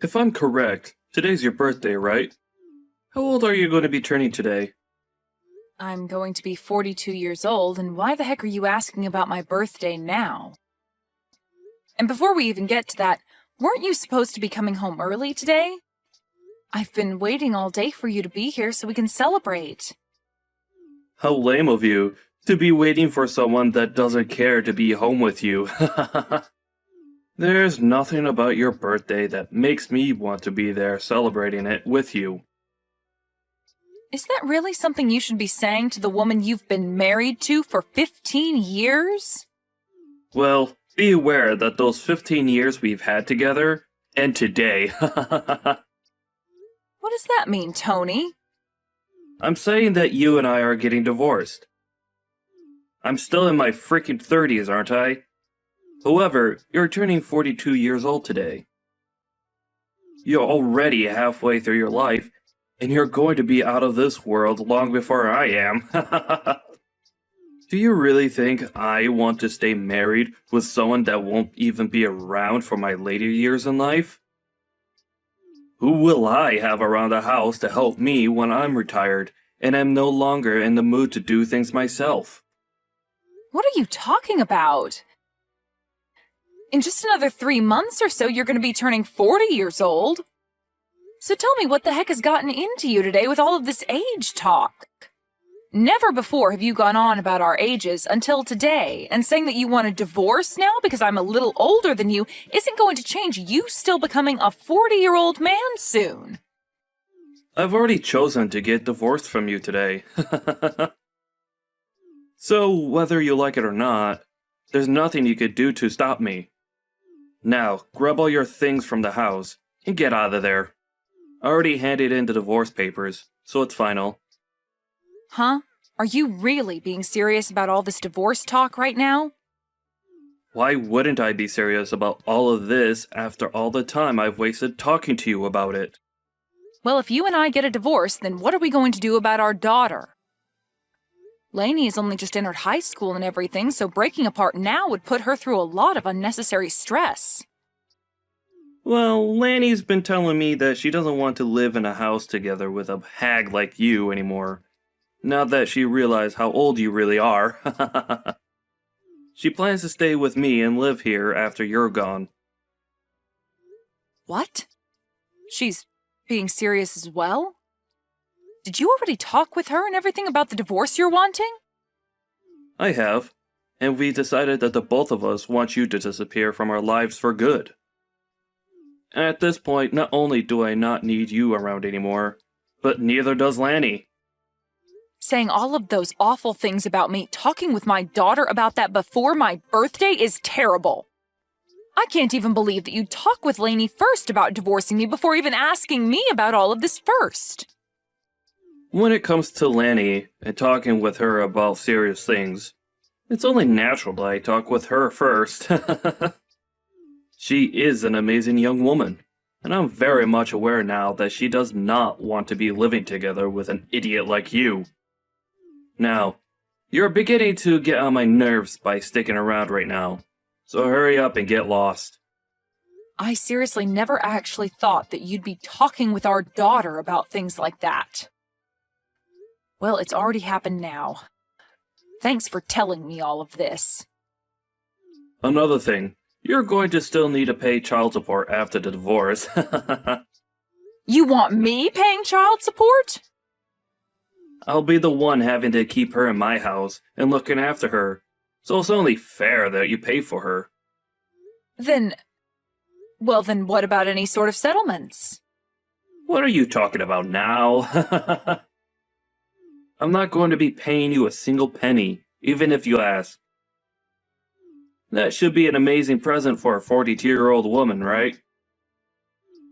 If I'm correct, today's your birthday, right? How old are you going to be turning today? I'm going to be 42 years old, and why the heck are you asking about my birthday now? And before we even get to that, weren't you supposed to be coming home early today? I've been waiting all day for you to be here so we can celebrate. How lame of you to be waiting for someone that doesn't care to be home with you. There's nothing about your birthday that makes me want to be there celebrating it with you. Is that really something you should be saying to the woman you've been married to for 15 years? Well, be aware that those 15 years we've had together end today. What does that mean, Tony? I'm saying that you and I are getting divorced. I'm still in my freaking 30s, aren't I? However, you're turning 42 years old today. You're already halfway through your life, and you're going to be out of this world long before I am. Do you really think I want to stay married with someone that won't even be around for my later years in life? Who will I have around the house to help me when I'm retired and am no longer in the mood to do things myself? What are you talking about? In just another 3 months or so, you're going to be turning 40 years old. So tell me, what the heck has gotten into you today with all of this age talk? Never before have you gone on about our ages until today, and saying that you want a divorce now because I'm a little older than you isn't going to change you still becoming a 40-year-old man soon. I've already chosen to get divorced from you today. So, whether you like it or not, there's nothing you could do to stop me. Now, grab all your things from the house and get out of there. I already handed in the divorce papers, so it's final. Huh? Are you really being serious about all this divorce talk right now? Why wouldn't I be serious about all of this after all the time I've wasted talking to you about it? Well, if you and I get a divorce, then what are we going to do about our daughter? Lainey has only just entered high school and everything, so breaking apart now would put her through a lot of unnecessary stress. Well, Lanny's been telling me that she doesn't want to live in a house together with a hag like you anymore. Now that she realized how old you really are. She plans to stay with me and live here after you're gone. What? She's being serious as well? Did you already talk with her and everything about the divorce you're wanting? I have, and we decided that the both of us want you to disappear from our lives for good. At this point, not only do I not need you around anymore, but neither does Lanny. Saying all of those awful things about me, talking with my daughter about that before my birthday is terrible. I can't even believe that you'd talk with Lainey first about divorcing me before even asking me about all of this first. When it comes to Lanny and talking with her about serious things, it's only natural that I talk with her first. She is an amazing young woman, and I'm very much aware now that she does not want to be living together with an idiot like you. Now, you're beginning to get on my nerves by sticking around right now, so hurry up and get lost. I seriously never actually thought that you'd be talking with our daughter about things like that. Well, it's already happened now. Thanks for telling me all of this. Another thing, you're going to still need to pay child support after the divorce. You want me paying child support? I'll be the one having to keep her in my house and looking after her, so it's only fair that you pay for her. Then what about any sort of settlements? What are you talking about now? I'm not going to be paying you a single penny, even if you ask. That should be an amazing present for a 42-year-old woman, right?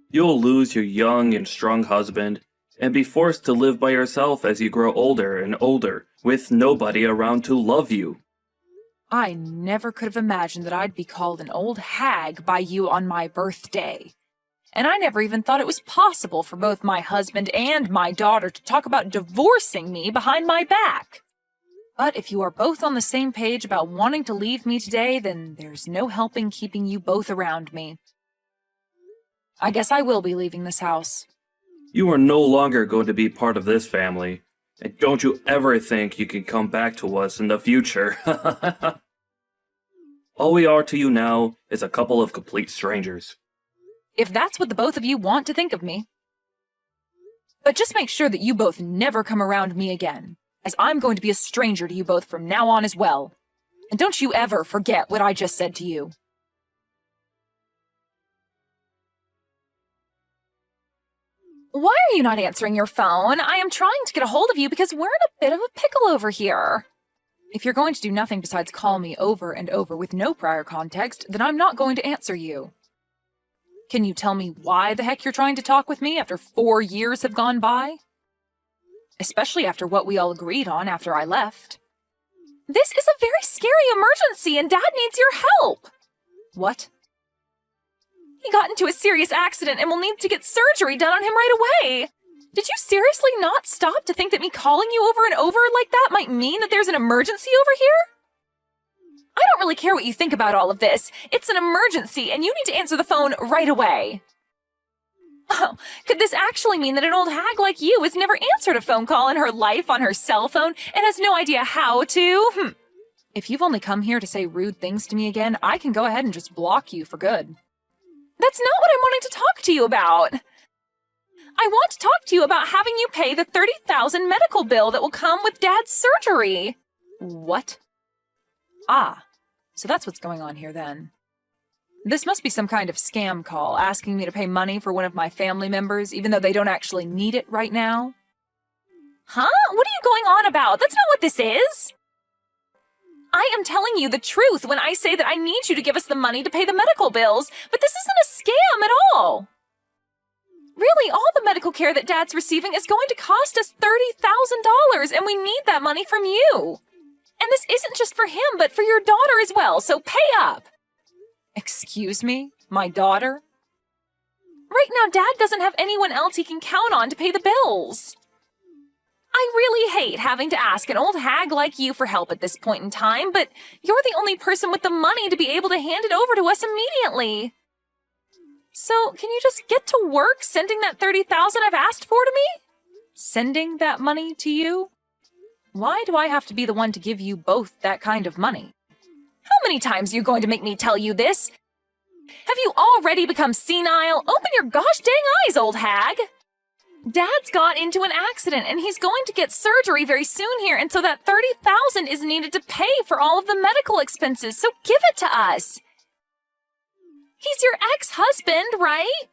You'll lose your young and strong husband, and be forced to live by yourself as you grow older and older, with nobody around to love you. I never could have imagined that I'd be called an old hag by you on my birthday. And I never even thought it was possible for both my husband and my daughter to talk about divorcing me behind my back. But if you are both on the same page about wanting to leave me today, then there's no helping keeping you both around me. I guess I will be leaving this house. You are no longer going to be part of this family. And don't you ever think you can come back to us in the future. All we are to you now is a couple of complete strangers. If that's what the both of you want to think of me. But just make sure that you both never come around me again, as I'm going to be a stranger to you both from now on as well. And don't you ever forget what I just said to you. Why are you not answering your phone? I am trying to get a hold of you because we're in a bit of a pickle over here. If you're going to do nothing besides call me over and over with no prior context, then I'm not going to answer you. Can you tell me why the heck you're trying to talk with me after 4 years have gone by? Especially after what we all agreed on after I left. This is a very scary emergency and Dad needs your help. What? He got into a serious accident and will need to get surgery done on him right away. Did you seriously not stop to think that me calling you over and over like that might mean that there's an emergency over here? I don't really care what you think about all of this. It's an emergency and you need to answer the phone right away. Oh, could this actually mean that an old hag like you has never answered a phone call in her life on her cell phone and has no idea how to? If you've only come here to say rude things to me again, I can go ahead and just block you for good. That's not what I'm wanting to talk to you about. I want to talk to you about having you pay the $30,000 medical bill that will come with Dad's surgery. What? Ah, so that's what's going on here then. This must be some kind of scam call asking me to pay money for one of my family members even though they don't actually need it right now. Huh? What are you going on about? That's not what this is. I am telling you the truth when I say that I need you to give us the money to pay the medical bills, but this isn't a scam at all. Really, all the medical care that Dad's receiving is going to cost us $30,000, and we need that money from you. And this isn't just for him, but for your daughter as well, so pay up. Excuse me? My daughter? Right now, Dad doesn't have anyone else he can count on to pay the bills. I really hate having to ask an old hag like you for help at this point in time, but you're the only person with the money to be able to hand it over to us immediately. So, can you just get to work sending that $30,000 I've asked for to me? Sending that money to you? Why do I have to be the one to give you both that kind of money? How many times are you going to make me tell you this? Have you already become senile? Open your gosh dang eyes, old hag! Dad's got into an accident and he's going to get surgery very soon here, and so that $30,000 is needed to pay for all of the medical expenses, so give it to us. He's your ex-husband, right?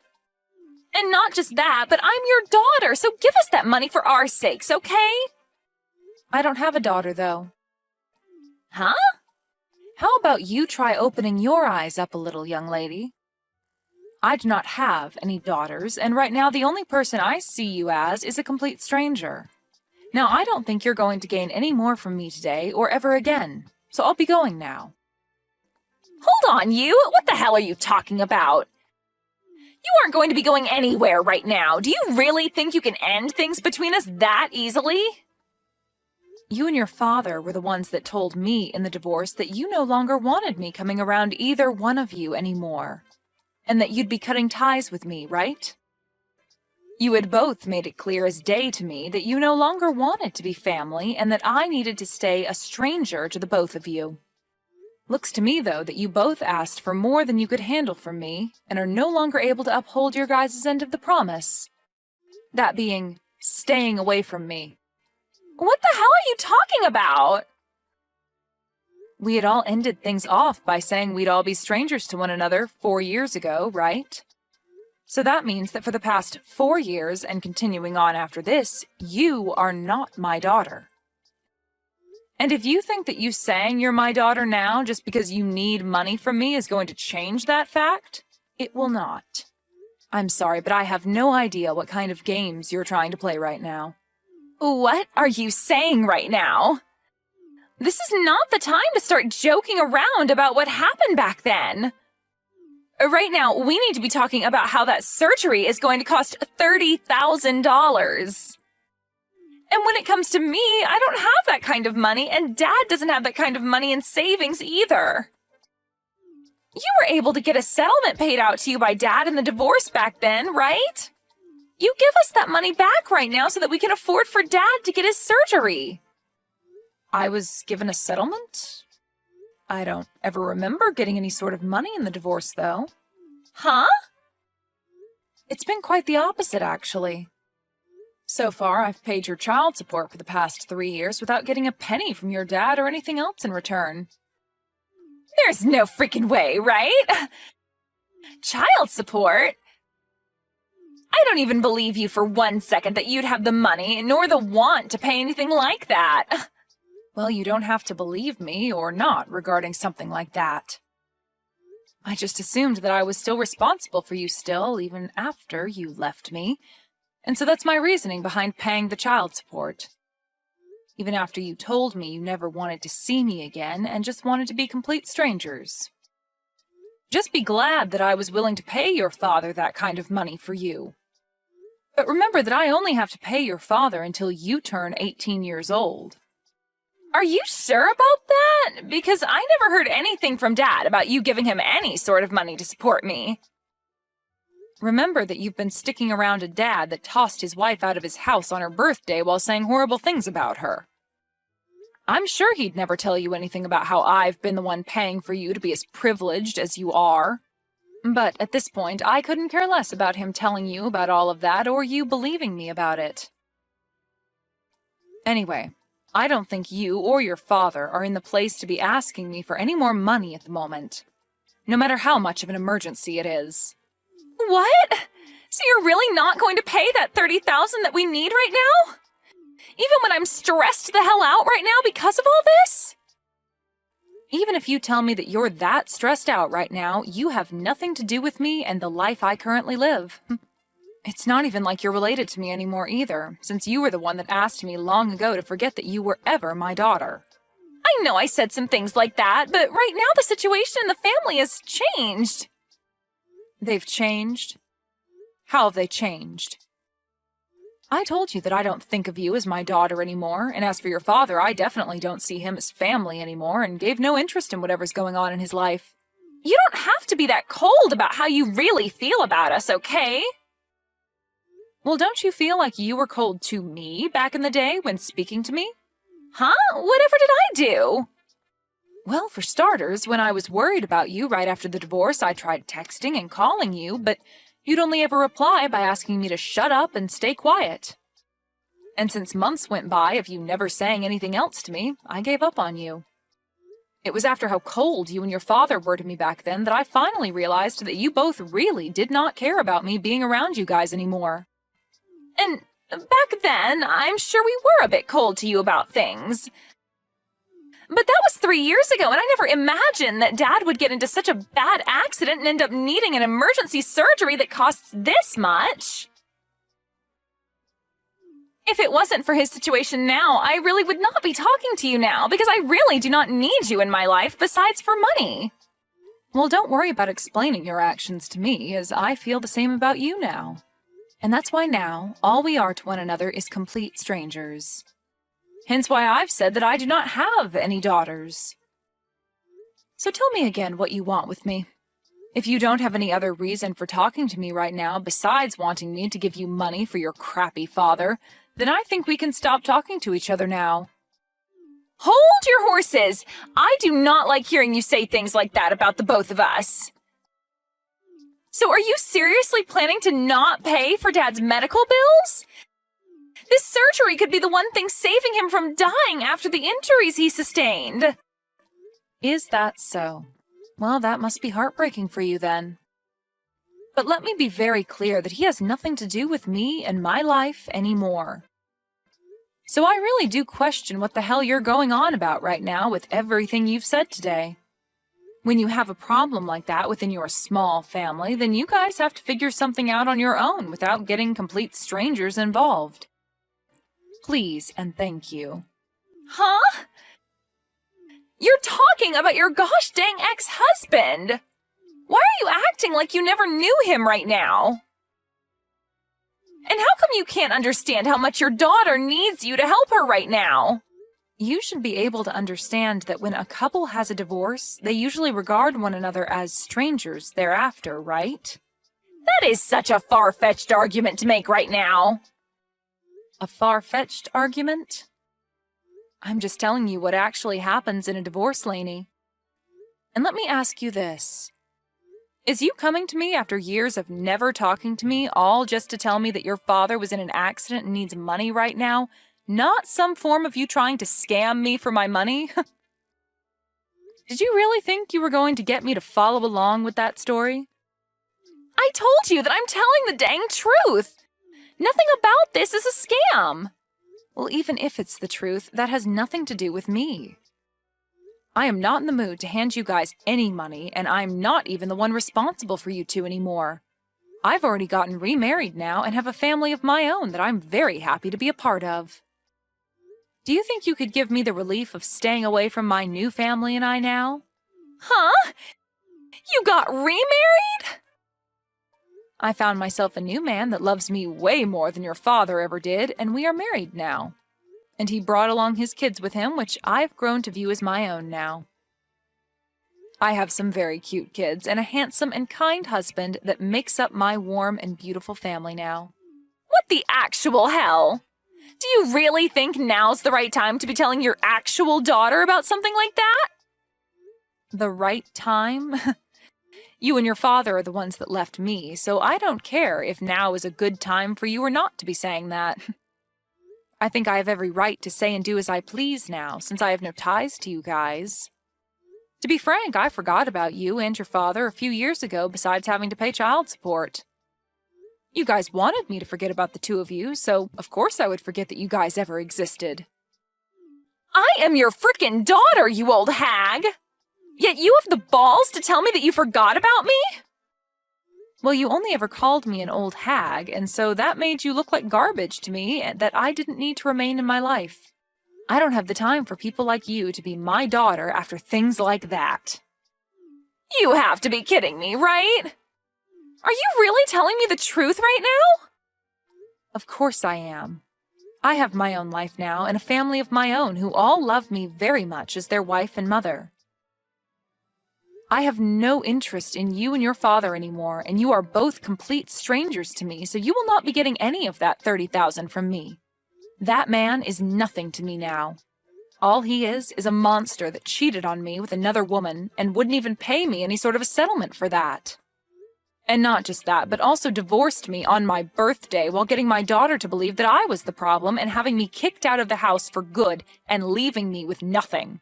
And not just that, but I'm your daughter, so give us that money for our sakes, okay? I don't have a daughter, though. Huh? How about you try opening your eyes up a little, young lady? I do not have any daughters, and right now the only person I see you as is a complete stranger. Now, I don't think you're going to gain any more from me today or ever again, so I'll be going now. Hold on, you! What the hell are you talking about? You aren't going to be going anywhere right now. Do you really think you can end things between us that easily? You and your father were the ones that told me in the divorce that you no longer wanted me coming around either one of you anymore. And that you'd be cutting ties with me, right? You had both made it clear as day to me that you no longer wanted to be family and that I needed to stay a stranger to the both of you. Looks to me, though, that you both asked for more than you could handle from me and are no longer able to uphold your guys' end of the promise. That being, staying away from me. What the hell are you talking about? We had all ended things off by saying we'd all be strangers to one another 4 years ago, right? So that means that for the past 4 years and continuing on after this, you are not my daughter. And if you think that you saying you're my daughter now just because you need money from me is going to change that fact, it will not. I'm sorry, but I have no idea what kind of games you're trying to play right now. What are you saying right now? This is not the time to start joking around about what happened back then. Right now, we need to be talking about how that surgery is going to cost $30,000. And when it comes to me, I don't have that kind of money, and Dad doesn't have that kind of money in savings either. You were able to get a settlement paid out to you by Dad in the divorce back then, right? You give us that money back right now so that we can afford for Dad to get his surgery. I was given a settlement? I don't ever remember getting any sort of money in the divorce, though. Huh? It's been quite the opposite, actually. So far, I've paid your child support for the past 3 years without getting a penny from your dad or anything else in return. There's no freaking way, right? Child support? I don't even believe you for 1 second that you'd have the money nor the want to pay anything like that. Well, you don't have to believe me or not regarding something like that. I just assumed that I was still responsible for you still, even after you left me. And so that's my reasoning behind paying the child support. Even after you told me you never wanted to see me again and just wanted to be complete strangers. Just be glad that I was willing to pay your father that kind of money for you. But remember that I only have to pay your father until you turn 18 years old. Are you sure about that? Because I never heard anything from Dad about you giving him any sort of money to support me. Remember that you've been sticking around a dad that tossed his wife out of his house on her birthday while saying horrible things about her. I'm sure he'd never tell you anything about how I've been the one paying for you to be as privileged as you are. But at this point, I couldn't care less about him telling you about all of that or you believing me about it. Anyway, I don't think you or your father are in the place to be asking me for any more money at the moment, no matter how much of an emergency it is. What? So you're really not going to pay that $30,000 that we need right now? Even when I'm stressed the hell out right now because of all this? Even if you tell me that you're that stressed out right now, you have nothing to do with me and the life I currently live. It's not even like you're related to me anymore either, since you were the one that asked me long ago to forget that you were ever my daughter. I know I said some things like that, but right now the situation in the family has changed. They've changed? How have they changed? I told you that I don't think of you as my daughter anymore, and as for your father, I definitely don't see him as family anymore and gave no interest in whatever's going on in his life. You don't have to be that cold about how you really feel about us, okay? Well, don't you feel like you were cold to me back in the day when speaking to me? Huh? Whatever did I do? Well, for starters, when I was worried about you right after the divorce, I tried texting and calling you, but you'd only ever reply by asking me to shut up and stay quiet. And since months went by of you never saying anything else to me, I gave up on you. It was after how cold you and your father were to me back then that I finally realized that you both really did not care about me being around you guys anymore. And back then, I'm sure we were a bit cold to you about things. But that was 3 years ago, and I never imagined that Dad would get into such a bad accident and end up needing an emergency surgery that costs this much. If it wasn't for his situation now, I really would not be talking to you now, because I really do not need you in my life besides for money. Well, don't worry about explaining your actions to me, as I feel the same about you now. And that's why now, all we are to one another is complete strangers. Hence why I've said that I do not have any daughters. So tell me again what you want with me. If you don't have any other reason for talking to me right now besides wanting me to give you money for your crappy father, then I think we can stop talking to each other now. Hold your horses! I do not like hearing you say things like that about the both of us. So are you seriously planning to not pay for Dad's medical bills? This surgery could be the one thing saving him from dying after the injuries he sustained. Is that so? Well, that must be heartbreaking for you then. But let me be very clear that he has nothing to do with me and my life anymore. So I really do question what the hell you're going on about right now with everything you've said today. When you have a problem like that within your small family, then you guys have to figure something out on your own without getting complete strangers involved. Please and thank you. Huh? You're talking about your gosh dang ex-husband! Why are you acting like you never knew him right now? And how come you can't understand how much your daughter needs you to help her right now? You should be able to understand that when a couple has a divorce, they usually regard one another as strangers thereafter, right? That is such a far-fetched argument to make right now. A far-fetched argument? I'm just telling you what actually happens in a divorce, Lainey. And let me ask you this. Is you coming to me after years of never talking to me, all just to tell me that your father was in an accident and needs money right now, not some form of you trying to scam me for my money? Did you really think you were going to get me to follow along with that story? I told you that I'm telling the dang truth! Nothing about this is a scam! Well, even if it's the truth, that has nothing to do with me. I am not in the mood to hand you guys any money, and I'm not even the one responsible for you two anymore. I've already gotten remarried now and have a family of my own that I'm very happy to be a part of. Do you think you could give me the relief of staying away from my new family and I now? Huh? You got remarried? I found myself a new man that loves me way more than your father ever did, and we are married now. And he brought along his kids with him, which I've grown to view as my own now. I have some very cute kids and a handsome and kind husband that makes up my warm and beautiful family now. What the actual hell? Do you really think now's the right time to be telling your actual daughter about something like that? The right time? You and your father are the ones that left me, so I don't care if now is a good time for you or not to be saying that. I think I have every right to say and do as I please now, since I have no ties to you guys. To be frank, I forgot about you and your father a few years ago besides having to pay child support. You guys wanted me to forget about the two of you, so of course I would forget that you guys ever existed. I am your frickin' daughter, you old hag! Yet you have the balls to tell me that you forgot about me? Well, you only ever called me an old hag, and so that made you look like garbage to me and that I didn't need to remain in my life. I don't have the time for people like you to be my daughter after things like that. You have to be kidding me, right? Are you really telling me the truth right now? Of course I am. I have my own life now and a family of my own who all love me very much as their wife and mother. I have no interest in you and your father anymore, and you are both complete strangers to me, so you will not be getting any of that $30,000 from me. That man is nothing to me now. All he is a monster that cheated on me with another woman and wouldn't even pay me any sort of a settlement for that. And not just that, but also divorced me on my birthday while getting my daughter to believe that I was the problem and having me kicked out of the house for good and leaving me with nothing.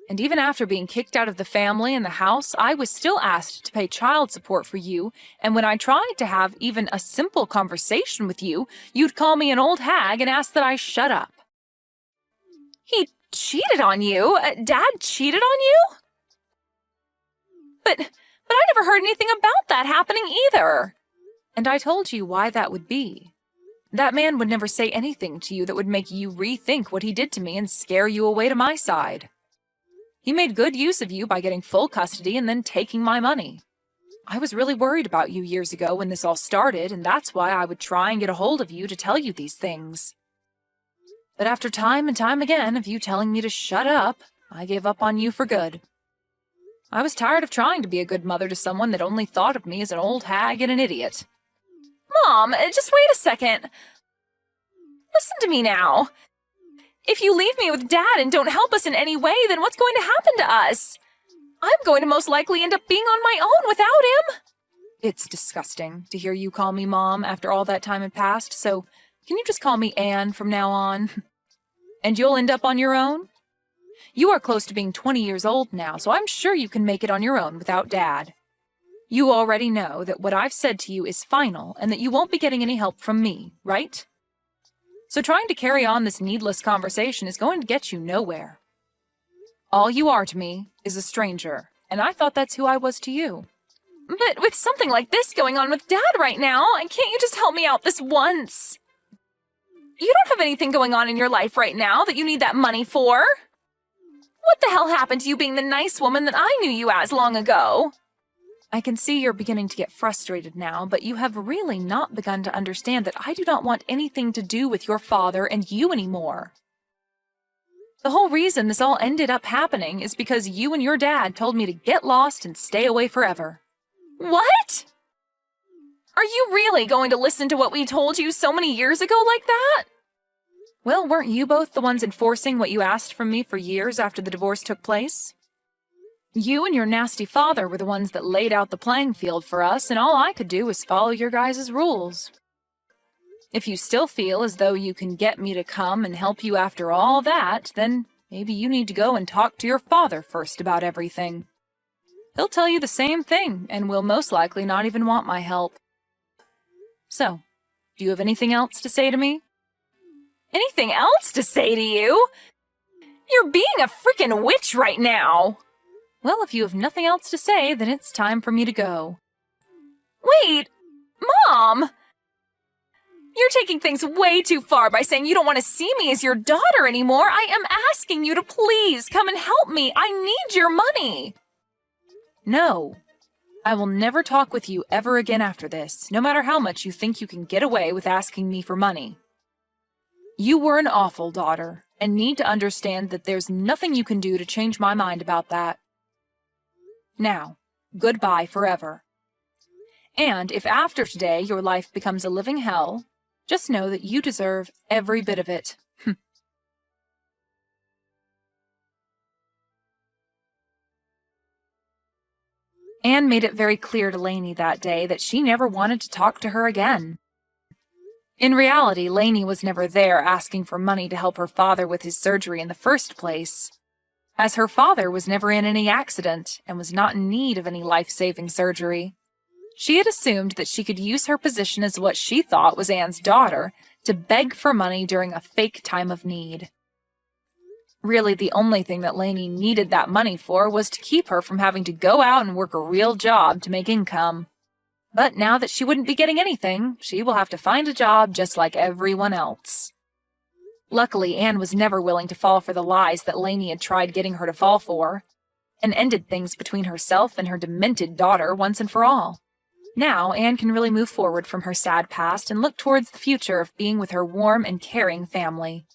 And even after being kicked out of the family and the house, I was still asked to pay child support for you, and when I tried to have even a simple conversation with you, you'd call me an old hag and ask that I shut up. He cheated on you? Dad cheated on you? But I never heard anything about that happening either. And I told you why that would be. That man would never say anything to you that would make you rethink what he did to me and scare you away to my side. He made good use of you by getting full custody and then taking my money. I was really worried about you years ago when this all started, and that's why I would try and get a hold of you to tell you these things. But after time and time again of you telling me to shut up, I gave up on you for good. I was tired of trying to be a good mother to someone that only thought of me as an old hag and an idiot. Mom, just wait a second. Listen to me now. If you leave me with Dad and don't help us in any way, then what's going to happen to us? I'm going to most likely end up being on my own without him. It's disgusting to hear you call me Mom after all that time had passed, so can you just call me Anne from now on? And you'll end up on your own? You are close to being 20 years old now, so I'm sure you can make it on your own without Dad. You already know that what I've said to you is final and that you won't be getting any help from me, right? So trying to carry on this needless conversation is going to get you nowhere. All you are to me is a stranger, and I thought that's who I was to you. But with something like this going on with Dad right now, can't you just help me out this once? You don't have anything going on in your life right now that you need that money for. What the hell happened to you being the nice woman that I knew you as long ago? I can see you're beginning to get frustrated now, but you have really not begun to understand that I do not want anything to do with your father and you anymore. The whole reason this all ended up happening is because you and your dad told me to get lost and stay away forever. What? Are you really going to listen to what we told you so many years ago like that? Well, weren't you both the ones enforcing what you asked from me for years after the divorce took place? You and your nasty father were the ones that laid out the playing field for us, and all I could do was follow your guys' rules. If you still feel as though you can get me to come and help you after all that, then maybe you need to go and talk to your father first about everything. He'll tell you the same thing, and will most likely not even want my help. So, do you have anything else to say to me? Anything else to say to you? You're being a frickin' witch right now! Well, if you have nothing else to say, then it's time for me to go. Wait! Mom! You're taking things way too far by saying you don't want to see me as your daughter anymore. I am asking you to please come and help me. I need your money. No. I will never talk with you ever again after this, no matter how much you think you can get away with asking me for money. You were an awful daughter, and need to understand that there's nothing you can do to change my mind about that. Now, goodbye forever. And if after today your life becomes a living hell, just know that you deserve every bit of it. Anne made it very clear to Lainey that day that she never wanted to talk to her again. In reality, Lainey was never there asking for money to help her father with his surgery in the first place, as her father was never in any accident and was not in need of any life-saving surgery. She had assumed that she could use her position as what she thought was Anne's daughter to beg for money during a fake time of need. Really, the only thing that Lainey needed that money for was to keep her from having to go out and work a real job to make income. But now that she wouldn't be getting anything, she will have to find a job just like everyone else. Luckily, Anne was never willing to fall for the lies that Lainey had tried getting her to fall for, and ended things between herself and her demented daughter once and for all. Now, Anne can really move forward from her sad past and look towards the future of being with her warm and caring family.